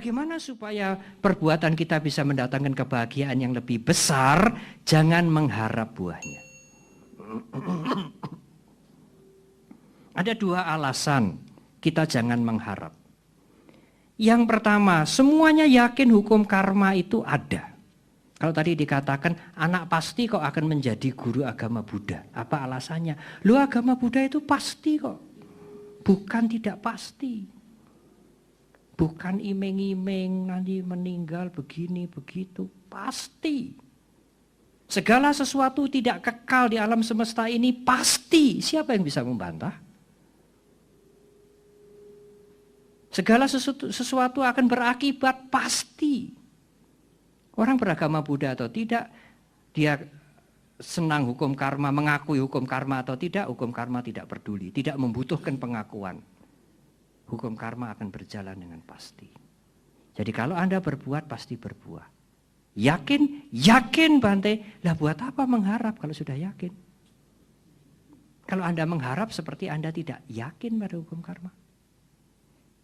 Bagaimana supaya perbuatan kita bisa mendatangkan kebahagiaan yang lebih besar? Jangan mengharap buahnya. Ada 2 alasan kita jangan mengharap. Yang pertama, semuanya yakin hukum karma itu ada. Kalau tadi dikatakan anak pasti kok akan menjadi guru agama Buddha. Apa alasannya? Lu agama Buddha itu pasti kok. Bukan tidak pasti. Bukan imeng-imeng nanti meninggal begini begitu. Pasti. Segala sesuatu tidak kekal di alam semesta ini pasti. Siapa yang bisa membantah? Segala sesuatu akan berakibat pasti. Orang beragama Buddha atau tidak, dia senang hukum karma, mengakui hukum karma atau tidak, hukum karma tidak peduli, tidak membutuhkan pengakuan. Hukum karma akan berjalan dengan pasti. Jadi kalau Anda berbuat, pasti berbuah. Yakin? Yakin Bante. Lah buat apa mengharap kalau sudah yakin? Kalau Anda mengharap seperti Anda tidak yakin pada hukum karma.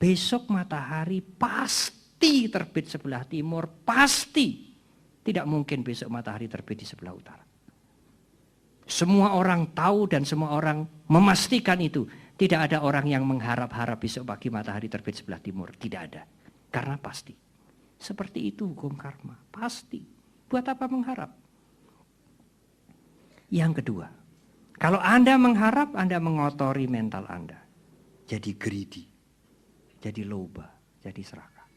Besok matahari pasti terbit sebelah timur, pasti. Tidak mungkin besok matahari terbit di sebelah utara. Semua orang tahu dan semua orang memastikan itu. Tidak ada orang yang mengharap-harap besok pagi matahari terbit sebelah timur. Tidak ada. Karena pasti. Seperti itu hukum karma. Pasti. Buat apa mengharap? Yang kedua, kalau Anda mengharap, Anda mengotori mental Anda. Jadi greedy. Jadi loba. Jadi serakah.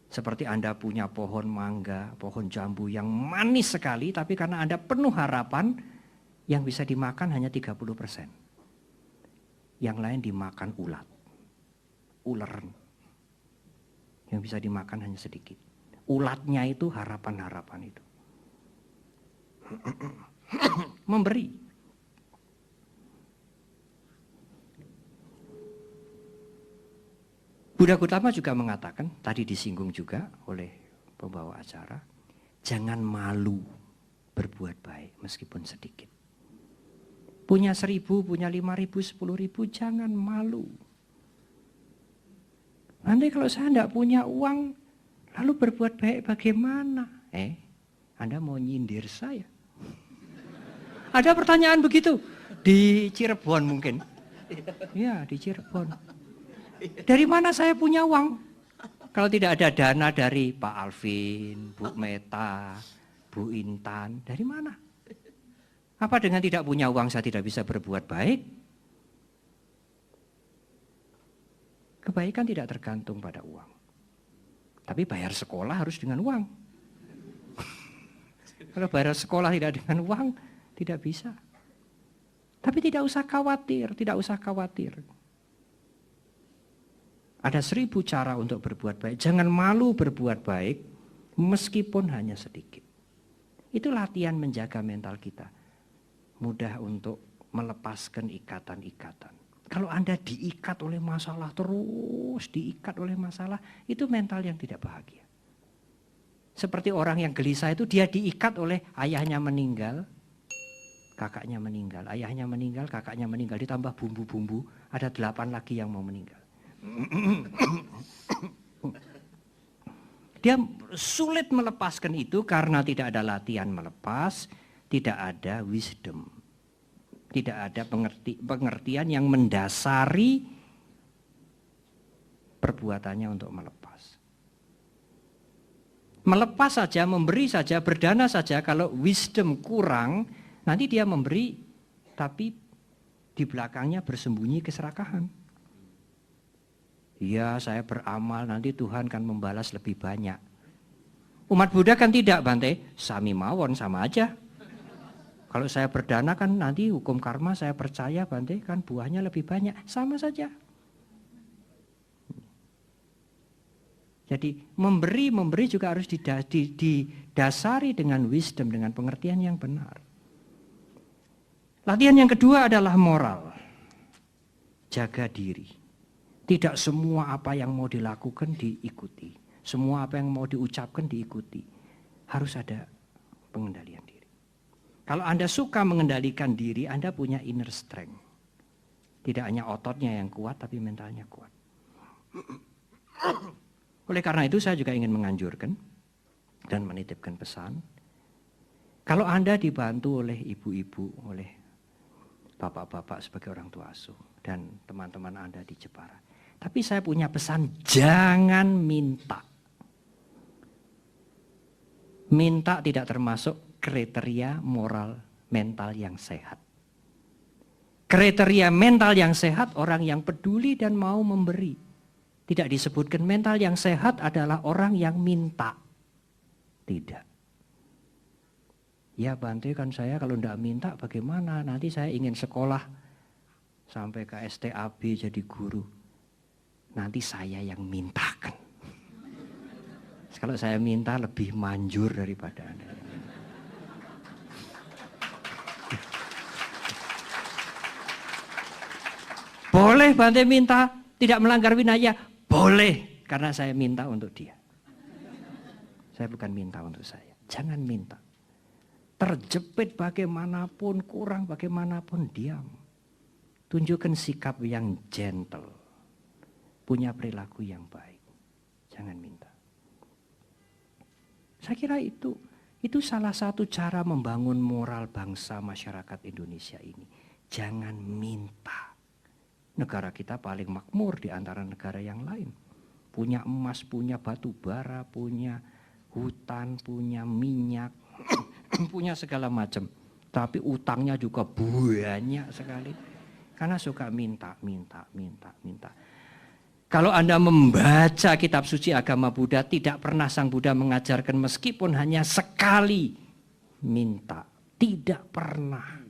Seperti Anda punya pohon mangga, pohon jambu yang manis sekali, tapi karena Anda penuh harapan, yang bisa dimakan hanya 30%. Yang lain dimakan ulat, ular. Yang bisa dimakan hanya sedikit. Ulatnya itu harapan-harapan itu. Memberi. Buddha Gautama juga mengatakan, tadi disinggung juga oleh pembawa acara, jangan malu berbuat baik meskipun sedikit. Punya 1.000, punya 5.000, 10.000, jangan malu. Nanti kalau saya tidak punya uang, lalu berbuat baik bagaimana? Anda mau nyindir saya? Ada pertanyaan begitu di Cirebon mungkin. Ya, di Cirebon. Dari mana saya punya uang? Kalau tidak ada dana dari Pak Alvin, Bu Meta, Bu Intan, dari mana? Apa dengan tidak punya uang saya tidak bisa berbuat baik? Kebaikan tidak tergantung pada uang. Tapi bayar sekolah harus dengan uang. Kalau bayar sekolah tidak dengan uang, tidak bisa. Tapi tidak usah khawatir, tidak usah khawatir. Ada 1.000 cara untuk berbuat baik. Jangan malu berbuat baik meskipun hanya sedikit. Itu latihan menjaga mental kita. Mudah untuk melepaskan ikatan-ikatan. Kalau Anda diikat oleh masalah terus, diikat oleh masalah, itu mental yang tidak bahagia. Seperti orang yang gelisah itu dia diikat oleh ayahnya meninggal, kakaknya meninggal. Ayahnya meninggal, kakaknya meninggal, ditambah bumbu-bumbu, ada 8 lagi yang mau meninggal. Dia sulit melepaskan itu karena tidak ada latihan melepas, tidak ada wisdom, tidak ada pengertian yang mendasari perbuatannya untuk melepas. Melepas saja, memberi saja, berdana saja, kalau wisdom kurang, nanti dia memberi tapi di belakangnya bersembunyi keserakahan. Ya, saya beramal, nanti Tuhan kan membalas lebih banyak. Umat Buddha kan tidak, Bante. Sami mawon, sama aja. Kalau saya berdana kan nanti hukum karma saya percaya, Bante, kan buahnya lebih banyak. Sama saja. Jadi memberi juga harus didasari dengan wisdom, dengan pengertian yang benar. Latihan yang kedua adalah moral. Jaga diri. Tidak semua apa yang mau dilakukan diikuti. Semua apa yang mau diucapkan diikuti. Harus ada pengendalian diri. Kalau Anda suka mengendalikan diri, Anda punya inner strength. Tidak hanya ototnya yang kuat, tapi mentalnya kuat. Oleh karena itu saya juga ingin menganjurkan dan menitipkan pesan. Kalau Anda dibantu oleh ibu-ibu, oleh bapak-bapak sebagai orang tua asuh dan teman-teman Anda di Jepara. Tapi saya punya pesan, jangan minta. Minta tidak termasuk kriteria moral mental yang sehat. Kriteria mental yang sehat orang yang peduli dan mau memberi. Tidak disebutkan mental yang sehat adalah orang yang minta. Tidak. Ya Bante, kan saya kalau tidak minta bagaimana? Nanti saya ingin sekolah sampai ke STAB jadi guru. Nanti saya yang mintakan. Kalau saya minta lebih manjur daripada Anda. Boleh Bante minta, tidak melanggar winaya? Boleh, karena saya minta untuk dia. Saya bukan minta untuk saya. Jangan minta. Terjepit bagaimanapun, kurang bagaimanapun, diam. Tunjukkan sikap yang gentle. Punya perilaku yang baik. Jangan minta. Saya kira itu salah satu cara membangun moral bangsa masyarakat Indonesia ini. Jangan minta. Negara kita paling makmur di antara negara yang lain. Punya emas, punya batu bara, punya hutan, punya minyak, punya segala macam. Tapi utangnya juga banyak sekali. Karena suka minta. Kalau Anda membaca kitab suci agama Buddha, tidak pernah Sang Buddha mengajarkan meskipun hanya sekali minta. Tidak pernah.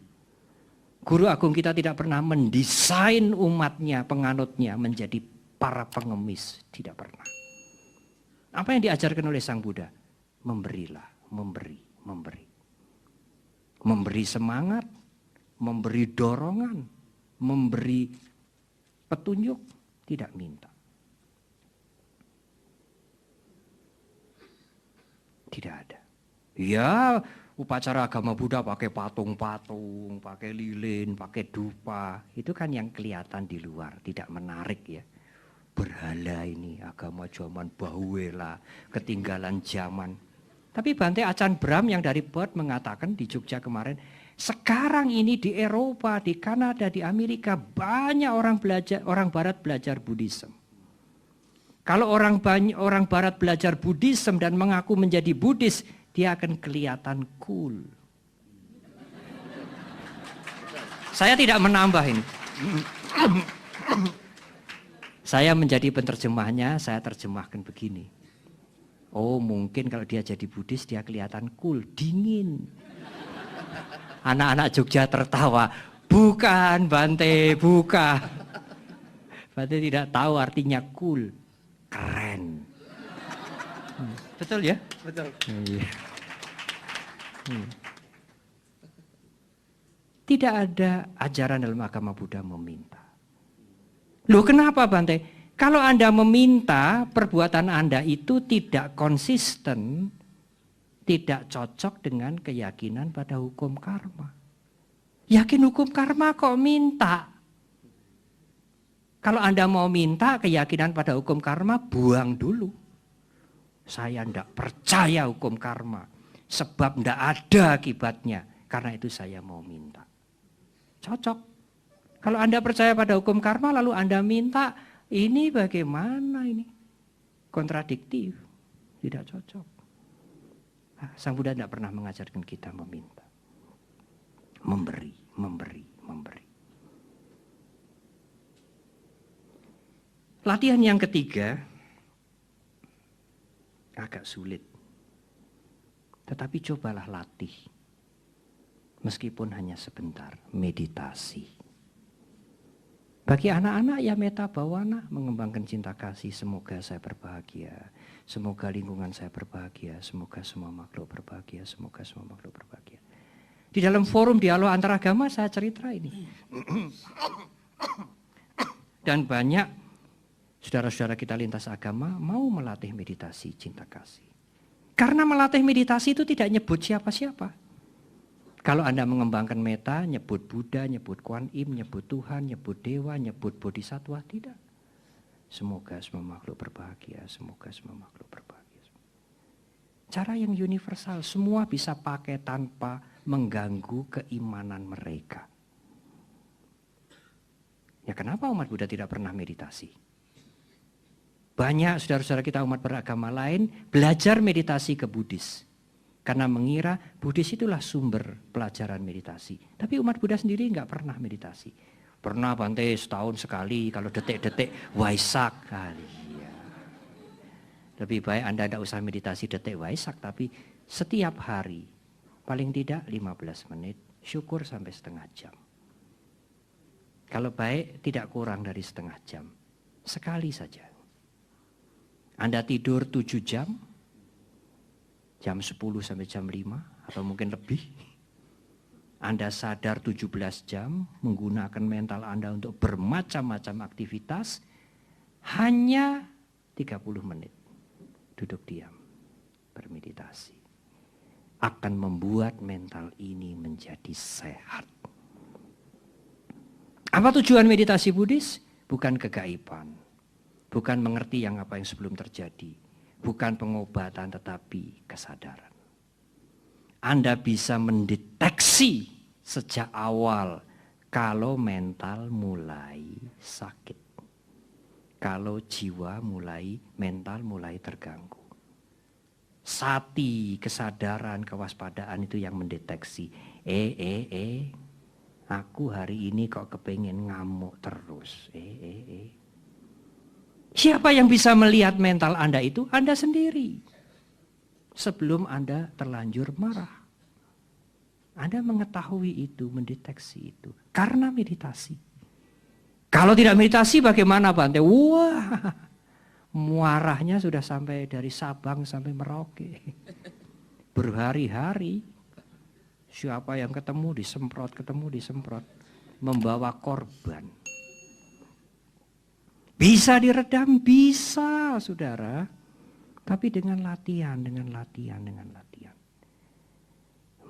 Guru Agung kita tidak pernah mendesain umatnya, penganutnya menjadi para pengemis. Tidak pernah. Apa yang diajarkan oleh Sang Buddha? Memberilah, memberi. Memberi semangat, memberi dorongan, memberi petunjuk, tidak minta. Tidak ada. Ya, upacara agama Buddha pakai patung-patung, pakai lilin, pakai dupa. Itu kan yang kelihatan di luar, tidak menarik ya. Berhala ini, agama zaman Bahuela, ketinggalan zaman. Tapi Bante Acan Brahm yang dari Perth mengatakan di Jogja kemarin, sekarang ini di Eropa, di Kanada, di Amerika banyak orang Barat belajar Buddhism. Kalau orang Barat belajar Buddhism dan mengaku menjadi Buddhis, dia akan kelihatan cool. Saya tidak menambah ini. Saya menjadi penerjemahnya, saya terjemahkan begini. Oh mungkin kalau dia jadi Buddhis dia kelihatan cool, dingin. Anak-anak Jogja tertawa. Bukan Bante, bukan. Bante tidak tahu artinya cool. Keren. Betul ya? Betul. Tidak ada ajaran dalam agama Buddha meminta. Loh kenapa Bante? Kalau Anda meminta, perbuatan Anda itu tidak konsisten, tidak cocok dengan keyakinan pada hukum karma. Yakin hukum karma kok minta? Kalau Anda mau minta keyakinan pada hukum karma, buang dulu. Saya tidak percaya hukum karma, sebab tidak ada akibatnya. Karena itu saya mau minta. Cocok. Kalau Anda percaya pada hukum karma, lalu Anda minta, ini bagaimana ini? Kontradiktif, tidak cocok. Sang Buddha tidak pernah mengajarkan kita meminta. Memberi. Latihan yang ketiga agak sulit. Tetapi cobalah latih. Meskipun hanya sebentar, meditasi. Bagi anak-anak ya meta bawana, mengembangkan cinta kasih. Semoga saya berbahagia, semoga lingkungan saya berbahagia, semoga semua makhluk berbahagia, semoga semua makhluk berbahagia. Di dalam forum dialog antar agama saya cerita ini. Dan banyak saudara-saudara kita lintas agama mau melatih meditasi cinta kasih. Karena melatih meditasi itu tidak nyebut siapa-siapa. Kalau Anda mengembangkan meta, nyebut Buddha, nyebut Kuan Im, nyebut Tuhan, nyebut Dewa, nyebut Bodhisattva, tidak. Semoga semua makhluk berbahagia, semoga semua makhluk berbahagia. Cara yang universal, semua bisa pakai tanpa mengganggu keimanan mereka. Ya kenapa umat Buddha tidak pernah meditasi? Banyak saudara-saudara kita umat beragama lain belajar meditasi ke Buddhis. Karena mengira Buddhis itulah sumber pelajaran meditasi. Tapi umat Buddha sendiri nggak pernah meditasi. Pernah Bante setahun sekali, kalau detik-detik Waisak kali. Ya. Lebih baik Anda tidak usah meditasi detik Waisak, tapi setiap hari paling tidak 15 menit, syukur sampai setengah jam. Kalau baik tidak kurang dari setengah jam, sekali saja. Anda tidur 7 jam, jam 10 sampai jam 5 atau mungkin lebih. Anda sadar 17 jam menggunakan mental Anda untuk bermacam-macam aktivitas, hanya 30 menit duduk diam, bermeditasi. Akan membuat mental ini menjadi sehat. Apa tujuan meditasi Buddhis? Bukan kegaiban, bukan mengerti apa yang sebelum terjadi, bukan pengobatan tetapi kesadaran. Anda bisa mendeteksi sejak awal kalau mental mulai sakit. Kalau jiwa mental mulai terganggu. Sati, kesadaran, kewaspadaan itu yang mendeteksi. Aku hari ini kok kepengen ngamuk terus. Siapa yang bisa melihat mental Anda itu? Anda sendiri. Sebelum Anda terlanjur marah. Anda mengetahui itu, mendeteksi itu. Karena meditasi. Kalau tidak meditasi bagaimana Bante? Wah, marahnya sudah sampai dari Sabang sampai Merauke. Berhari-hari. Siapa yang ketemu disemprot. Membawa korban. Bisa diredam? Bisa, saudara. Tapi dengan latihan.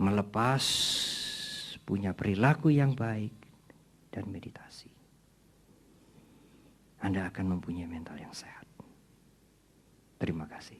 Melepas, punya perilaku yang baik, dan meditasi. Anda akan mempunyai mental yang sehat. Terima kasih.